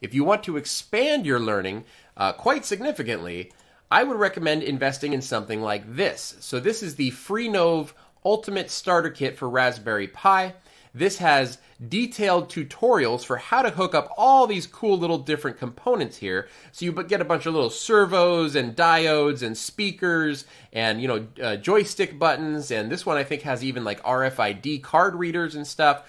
if you want to expand your learning quite significantly, I would recommend investing in something like this. So this is the FreeNove Ultimate Starter Kit for Raspberry Pi. This has detailed tutorials for how to hook up all these cool little different components here. So you get a bunch of little servos and diodes and speakers and joystick buttons. And this one I think has even like RFID card readers and stuff.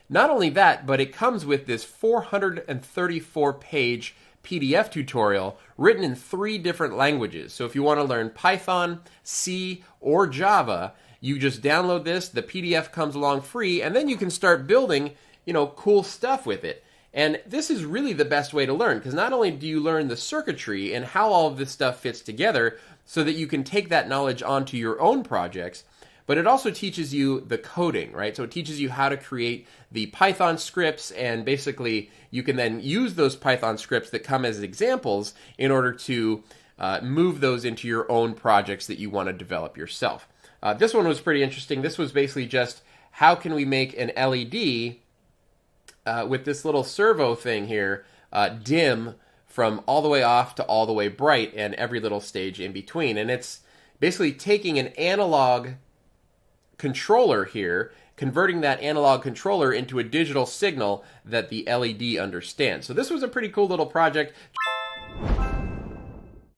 Not only that, but it comes with this 434-page PDF tutorial written in 3 different languages. So if you want to learn Python, C, or Java, you just download this, the PDF comes along free, and then you can start building, cool stuff with it. And this is really the best way to learn, because not only do you learn the circuitry and how all of this stuff fits together so that you can take that knowledge onto your own projects, but it also teaches you the coding, right? So it teaches you how to create the Python scripts, and basically you can then use those Python scripts that come as examples in order to move those into your own projects that you want to develop yourself. This one was pretty interesting. This was basically just how can we make an LED with this little servo thing here dim from all the way off to all the way bright and every little stage in between. And it's basically taking an analog controller here, converting that analog controller into a digital signal that the LED understands. So this was a pretty cool little project.